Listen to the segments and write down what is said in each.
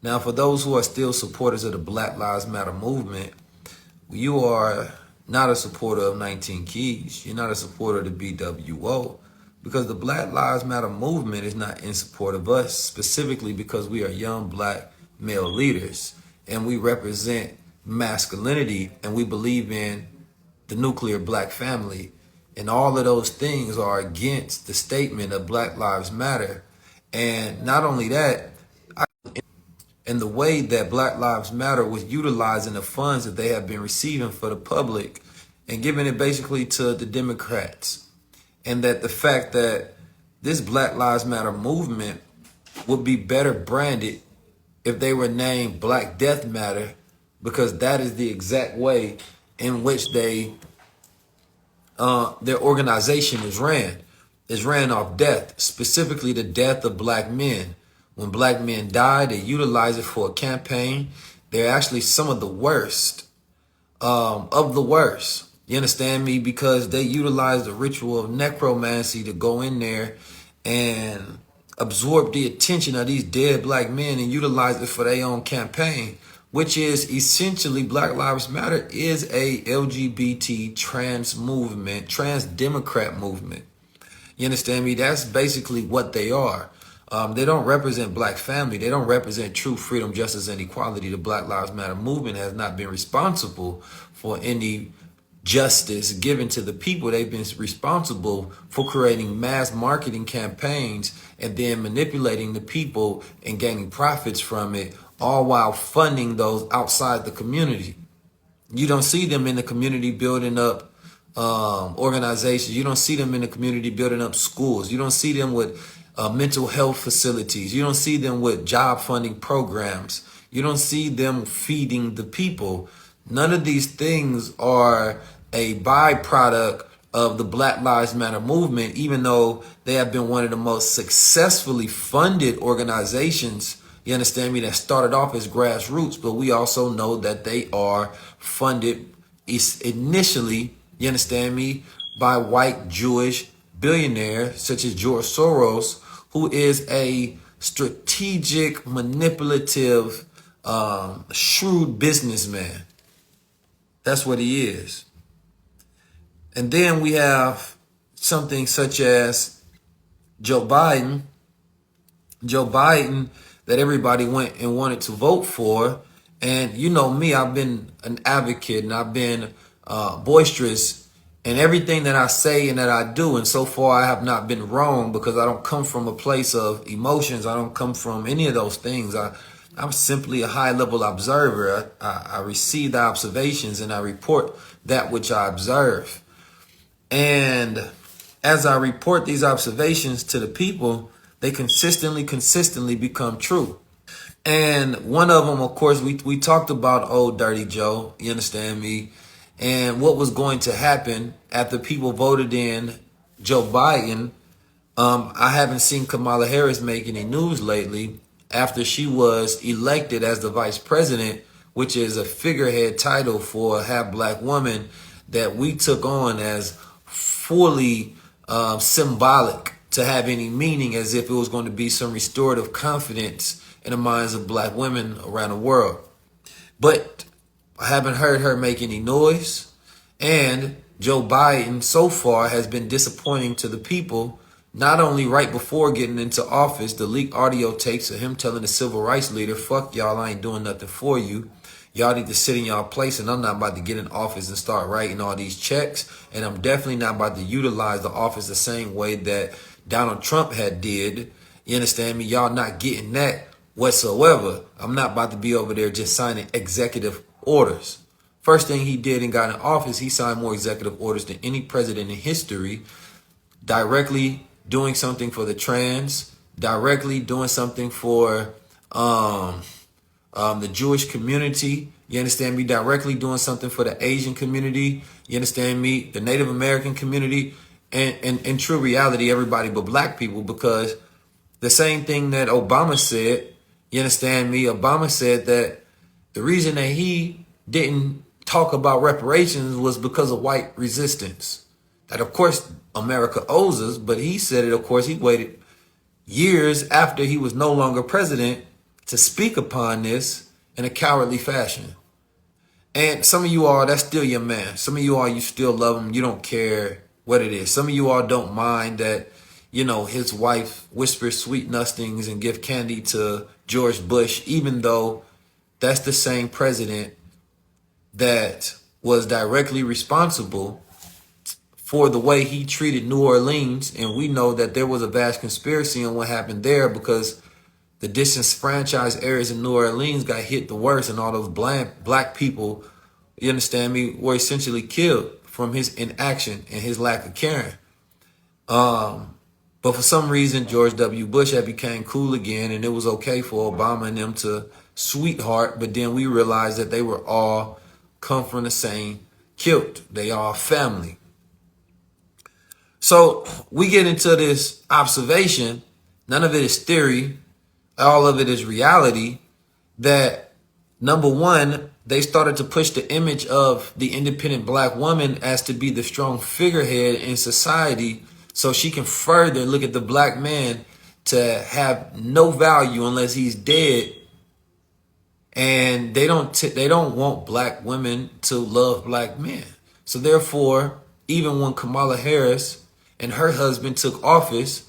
Now, for those who are still supporters of the Black Lives Matter movement, you are not a supporter of 19 Keys. You're not a supporter of the BWO, because the Black Lives Matter movement is not in support of us, specifically because we are young black male leaders and we represent masculinity and we believe in the nuclear black family. And all of those things are against the statement of Black Lives Matter. And not only that, and the way that Black Lives Matter was utilizing the funds that they have been receiving for the public and giving it basically to the Democrats. And that the fact that this Black Lives Matter movement would be better branded if they were named Black Death Matter, because that is the exact way in which their organization is ran. It's ran off death, specifically the death of black men. When black men die, they utilize it for a campaign. They're actually some of the worst of the worst. You understand me? Because they utilize the ritual of necromancy to go in there and absorb the attention of these dead black men and utilize it for their own campaign, which is essentially Black Lives Matter is a LGBT trans movement, trans Democrat movement. You understand me? That's basically what they are. They don't represent black family. They don't represent true freedom, justice, and equality. The Black Lives Matter movement has not been responsible for any justice given to the people. They've been responsible for creating mass marketing campaigns and then manipulating the people and gaining profits from it, all while funding those outside the community. You don't see them in the community building up organizations. You don't see them in the community building up schools. You don't see them with mental health facilities. You don't see them with job funding programs. You don't see them feeding the people. None of these things are a byproduct of the Black Lives Matter movement, even though they have been one of the most successfully funded organizations, you understand me, that started off as grassroots. But we also know that they are funded initially, you understand me, by white Jewish billionaires such as George Soros, who is a strategic, manipulative, shrewd businessman. That's what he is. And then we have something such as Joe Biden. Joe Biden, that everybody went and wanted to vote for. And you know me, I've been an advocate and I've been boisterous in everything that I say and that I do. And so far I have not been wrong, because I don't come from a place of emotions. I don't come from any of those things. I'm simply a high-level observer. I receive the observations and I report that which I observe. And as I report these observations to the people, they consistently become true. And one of them, of course, we talked about old Dirty Joe, you understand me, and what was going to happen after people voted in Joe Biden. I haven't seen Kamala Harris make any news lately after she was elected as the vice president, which is a figurehead title for a half black woman that we took on as fully symbolic to have any meaning, as if it was going to be some restorative confidence in the minds of black women around the world. But I haven't heard her make any noise. And Joe Biden so far has been disappointing to the people, not only right before getting into office, the leaked audio tapes of him telling the civil rights leader, fuck y'all, I ain't doing nothing for you. Y'all need to sit in y'all place, and I'm not about to get in office and start writing all these checks. And I'm definitely not about to utilize the office the same way that Donald Trump had did. You understand me? Y'all not getting that whatsoever. I'm not about to be over there just signing executive orders. First thing he did and got in office, he signed more executive orders than any president in history, directly doing something for the trans, directly doing something for the Jewish community, you understand me, directly doing something for the Asian community, you understand me, the Native American community, and in true reality, everybody but black people, because the same thing that Obama said, you understand me, Obama said that the reason that he didn't talk about reparations was because of white resistance. That, of course, America owes us, but he said it, of course, he waited years after he was no longer president to speak upon this in a cowardly fashion. And some of you all, that's still your man. Some of you all, you still love him. You don't care what it is. Some of you all don't mind that, you know, his wife whispers sweet nothings and give candy to George Bush, even though that's the same president that was directly responsible for the way he treated New Orleans. And we know that there was a vast conspiracy on what happened there, because the disenfranchised areas in New Orleans got hit the worst, and all those black people, you understand me, were essentially killed from his inaction and his lack of caring. But for some reason, George W. Bush had became cool again, and it was okay for Obama and them to sweetheart. But then we realized that they were all come from the same kilt. They all family. So we get into this observation. None of it is theory. All of it is reality, that number one, they started to push the image of the independent black woman as to be the strong figurehead in society, so she can further look at the black man to have no value unless he's dead. And they don't want black women to love black men. So therefore, even when Kamala Harris and her husband took office,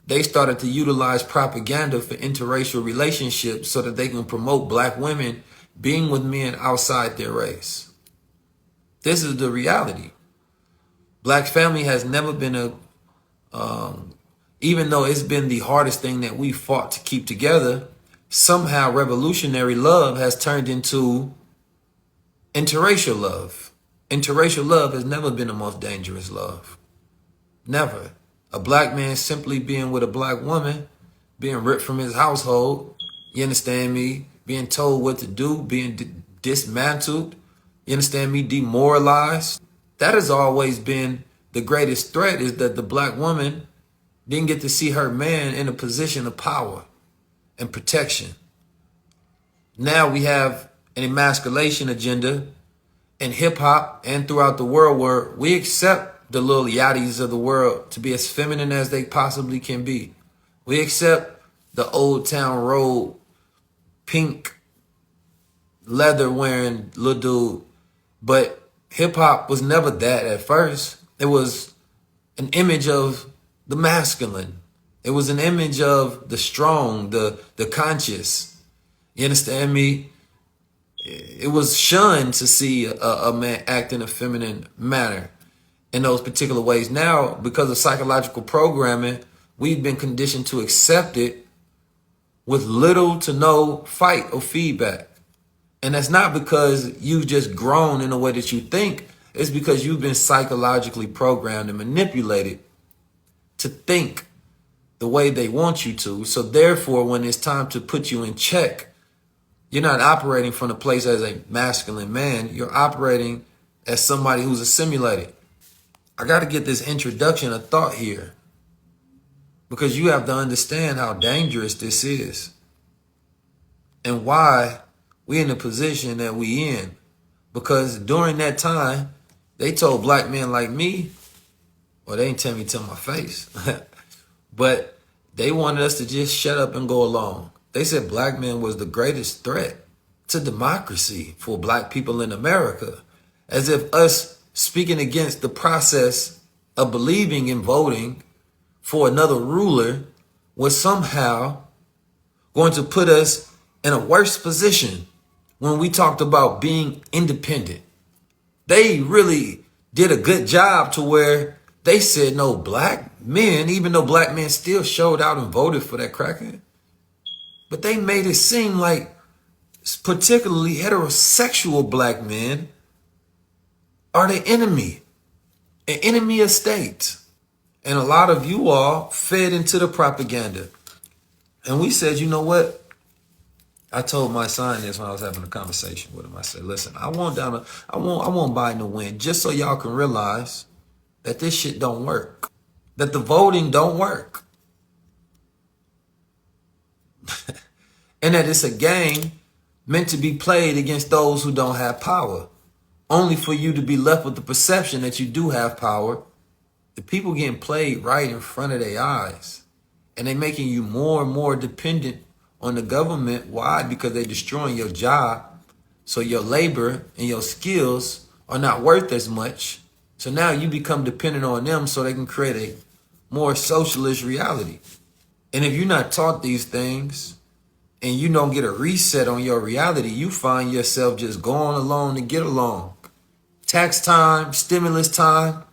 they started to utilize propaganda for interracial relationships so that they can promote black women being with men outside their race. This is the reality. Black family has never been even though it's been the hardest thing that we fought to keep together, somehow revolutionary love has turned into interracial love. Interracial love has never been the most dangerous love. Never. A black man simply being with a black woman, being ripped from his household, you understand me, being told what to do, being dismantled, you understand me, demoralized. That has always been the greatest threat, is that the black woman didn't get to see her man in a position of power and protection. Now we have an emasculation agenda in hip hop and throughout the world, where we accept the Lil Yachty's of the world to be as feminine as they possibly can be. We accept the Old Town Road pink leather wearing little dude. But hip hop was never that at first. It was an image of the masculine. It was an image of the strong, the conscious. You understand me? It was shunned to see a man act in a feminine manner in those particular ways. Now, because of psychological programming, we've been conditioned to accept it with little to no fight or feedback. And that's not because you've just grown in the way that you think. It's because you've been psychologically programmed and manipulated to think the way they want you to. So therefore, when it's time to put you in check, you're not operating from a place as a masculine man. You're operating as somebody who's assimilated. I got to get this introduction of thought here, because you have to understand how dangerous this is and why we in the position that we in. Because during that time, they told black men like me, well, they didn't tell me to my face, but they wanted us to just shut up and go along. They said black men was the greatest threat to democracy for black people in America, as if us speaking against the process of believing in voting for another ruler was somehow going to put us in a worse position when we talked about being independent. They really did a good job to where they said no, black men, even though black men still showed out and voted for that cracker, but they made it seem like particularly heterosexual black men are the enemy, an enemy of state. And a lot of you all fed into the propaganda. And we said, you know what? I told my son this when I was having a conversation with him. I said, listen, I want Biden to win just so y'all can realize that this shit don't work, that the voting don't work, and that it's a game meant to be played against those who don't have power, only for you to be left with the perception that you do have power. The people getting played right in front of their eyes, and they making you more and more dependent on the government. Why? Because they're destroying your job. So your labor and your skills are not worth as much. So now you become dependent on them so they can create a more socialist reality. And if you're not taught these things and you don't get a reset on your reality, you find yourself just going along to get along. Tax time, stimulus time,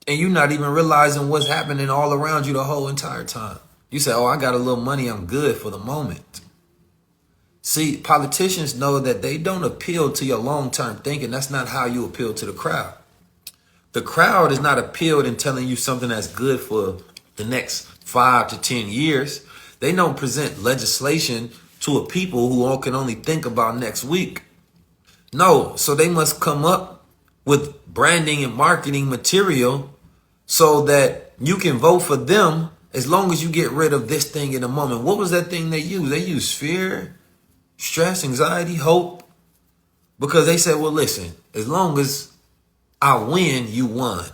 and you're not even realizing what's happening all around you the whole entire time. You say, oh, I got a little money, I'm good for the moment. See, politicians know that they don't appeal to your long-term thinking. That's not how you appeal to the crowd. The crowd is not appealed in telling you something that's good for the next 5 to 10 years. They don't present legislation to a people who can only think about next week. No, so they must come up with branding and marketing material so that you can vote for them as long as you get rid of this thing in a moment. What was that thing they used? They used fear, stress, anxiety, hope. Because they said, well, listen, as long as I win, you won.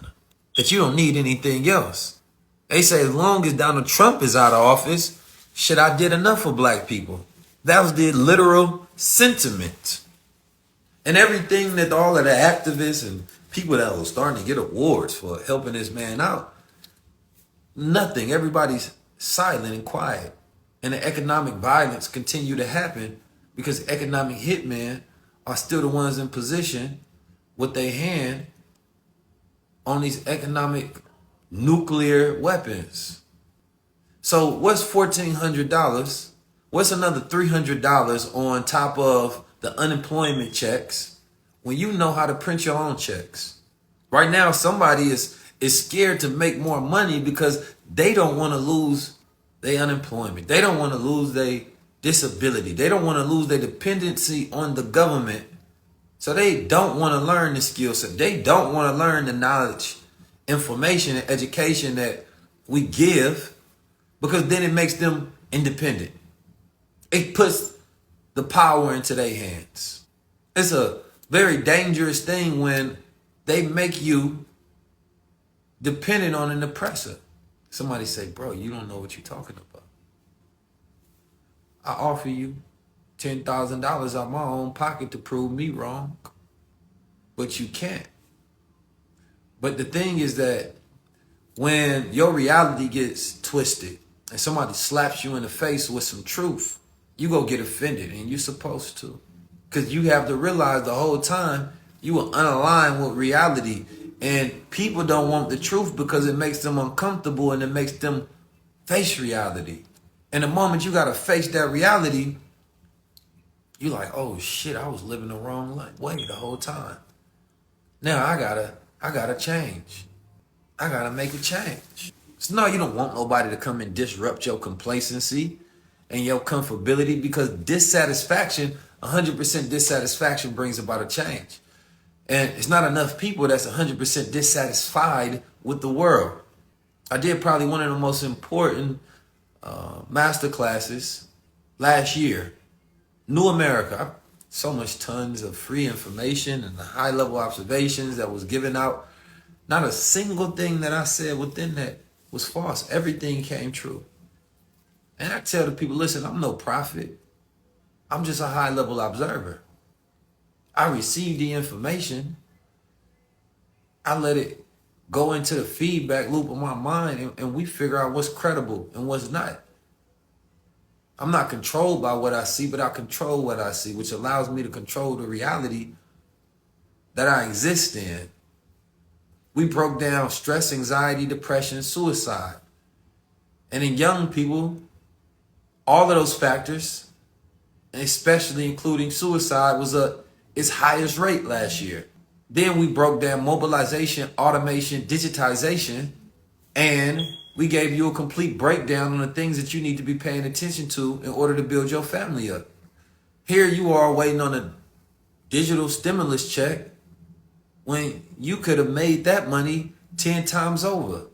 That you don't need anything else. They say as long as Donald Trump is out of office, shit, I did enough for black people. That was the literal sentiment. And everything that all of the activists and people that were starting to get awards for helping this man out, nothing. Everybody's silent and quiet. And the economic violence continue to happen because economic hitmen are still the ones in position with their hand on these economic nuclear weapons. So what's $1,400? What's another $300 on top of the unemployment checks when you know how to print your own checks? Right now, somebody is scared to make more money because they don't want to lose their unemployment. They don't want to lose their disability. They don't want to lose their dependency on the government. So they don't want to learn the skill set. They don't want to learn the knowledge, information, and education that we give because then it makes them independent. It puts the power into their hands. It's a very dangerous thing when they make you dependent on an oppressor. Somebody say, bro, you don't know what you're talking about. I offer you $10,000 out of my own pocket to prove me wrong, but you can't. But the thing is that when your reality gets twisted and somebody slaps you in the face with some truth, you go get offended, and you're supposed to. Because you have to realize the whole time you were unaligned with reality. And people don't want the truth because it makes them uncomfortable and it makes them face reality. And the moment you got to face that reality, you're like, oh shit, I was living the wrong way the whole time. Now I gotta change. I gotta make a change. So no, you don't want nobody to come and disrupt your complacency and your comfortability, because dissatisfaction, 100% dissatisfaction brings about a change. And it's not enough people that's 100% dissatisfied with the world. I did probably one of the most important master classes last year. New America. So much tons of free information and the high level observations that was given out. Not a single thing that I said within that was false. Everything came true. And I tell the people, listen, I'm no prophet. I'm just a high level observer. I receive the information. I let it go into the feedback loop of my mind, and we figure out what's credible and what's not. I'm not controlled by what I see, but I control what I see, which allows me to control the reality that I exist in. We broke down stress, anxiety, depression, suicide. And in young people, all of those factors, and especially including suicide, was its highest rate last year. Then we broke down mobilization, automation, digitization, and we gave you a complete breakdown on the things that you need to be paying attention to in order to build your family up. Here you are waiting on a digital stimulus check when you could have made that money 10 times over.